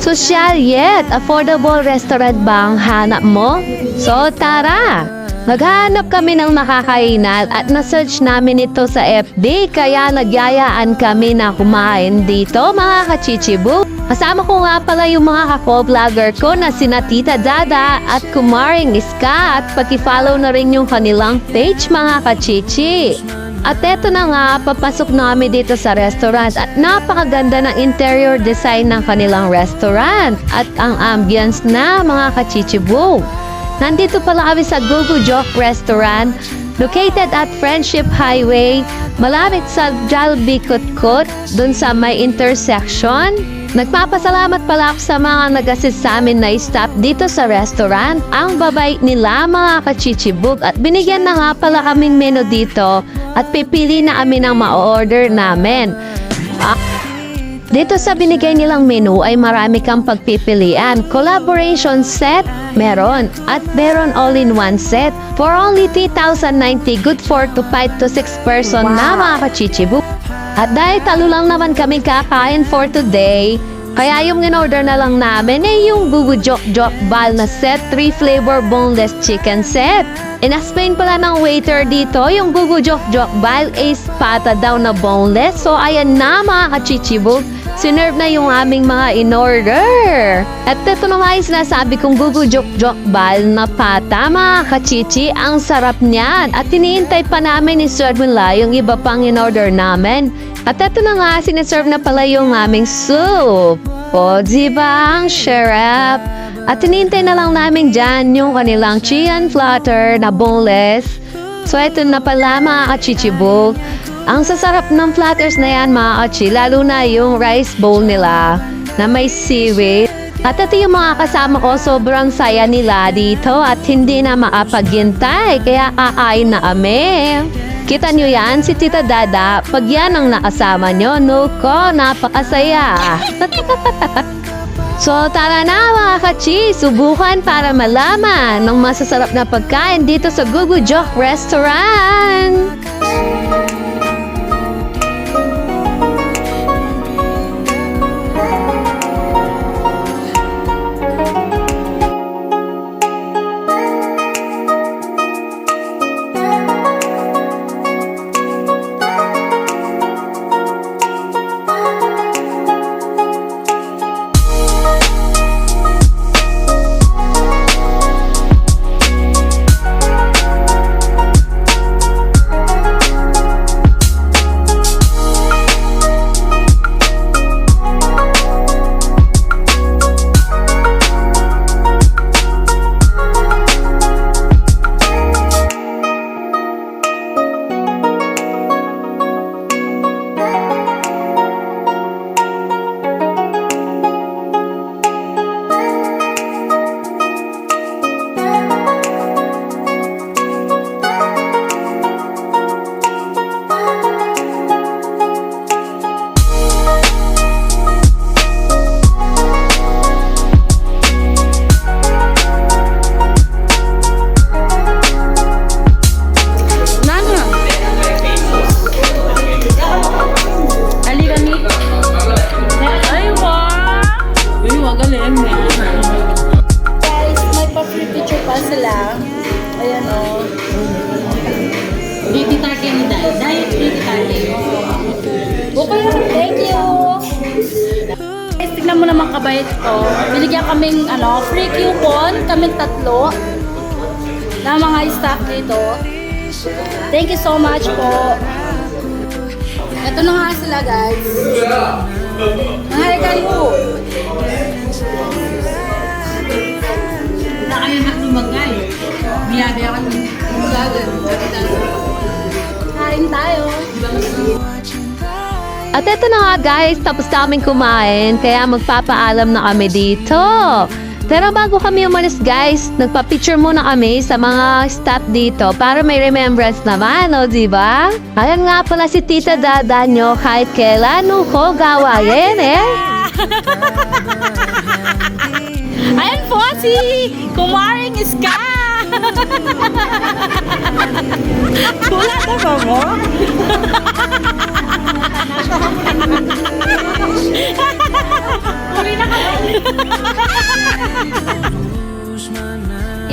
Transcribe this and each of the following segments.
Social yet affordable restaurant bang hanap mo? So tara! Naghanap kami ng makakainan at na-search namin ito sa FB kaya nagyayaan kami na kumain dito mga kachichibu. Kasama ko nga pala yung mga kako-vlogger ko na sina Tita Dada at Kumaring Iska at paki-follow na rin yung kanilang page mga kachichi. At eto na nga, papasok na kami dito sa restaurant at napakaganda ng interior design ng kanilang restaurant at ang ambience na mga kachichibu. Nandito pala kami sa Gugujok Restaurant, located at Friendship Highway, malapit sa Jollibee Kutkut, dun sa may intersection. Nagpapasalamat pala ako sa mga nag-assist sa amin na staff dito sa restaurant. Ang babait nila mga kachichibug at binigyan na nga pala kaming menu dito at pipili na kami ng ma-order namin. Dito sa binigay nilang menu ay marami kang pagpipilian. Collaboration set, meron. At meron all-in-one set. For only 3,090, good for 5 to 6 person na mga kachichibu. At dahil talo lang naman kami kakain for today, kaya yung in-order na lang namin ay yung Gugujok Bal na set, 3 flavor boneless chicken set. In-explain pala ng waiter dito, yung Gugujok Bal is pata daw na boneless. So ayan na mga kachichibu, sinerve na yung aming mga in-order. At ito na nga yung sinasabi kong Gugujok Bal na pata mga kachichi, ang sarap niyan. At iniintay pa namin i-serve nila yung iba pang in-order namin. At ito na nga, sineserve na pala yung aming soup. O, diba ang sarap? At iniintay na lang namin dyan yung kanilang chicken platter na boneless. So, ito na pala mga kachichibog. Ang sasarap ng platters na yan mga kachi, lalo na yung rice bowl nila na may seaweed. At ito yung mga kasama ko, sobrang saya nila dito at hindi na makapaghintay, kaya kakain na kami. Kita nyo yan, si Tita Dada, pag yan ang nakasama nyo, nuko, napakasaya. So tara na mga kachi, subukan para malaman ng masasarap na pagkain dito sa Gugujok Restaurant. Thank you. Guys, tignan mo naman kabait ko. Binigyan kaming free coupon, kaming 3 na mga staff dito. Thank you so much po. Ito na nga sila guys. Hi kayo. Na kayo na lumagay. Biyaya ka ng lumagay. Kain tayo. At eto na nga guys, tapos namin kumain, kaya magpapaalam na kami dito. Pero bago kami umalis guys, nagpa-picture muna kami sa mga staff dito para may remembrance naman, o diba? Ayan nga pala si Tita Dada nyo kahit kailan ko gawain Ayan po si Kumaring Iska. Wala na ba mo? Uli na kami.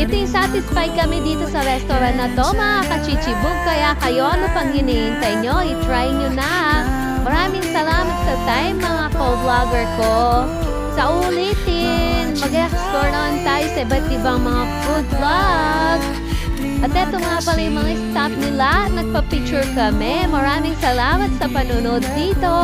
Eating satisfied kami dito sa restaurant na to, mga kachichibog. Kaya kayo, ano pang hinihintay nyo? I-try nyo na. Maraming salamat sa time, mga co-vlogger ko. Sa ulitin, mag-explore naman tayo sa iba't ibang mga food vlog. At eto nga pala yung mga staff nila, nagpa-picture kami. Maraming salamat sa panunod dito.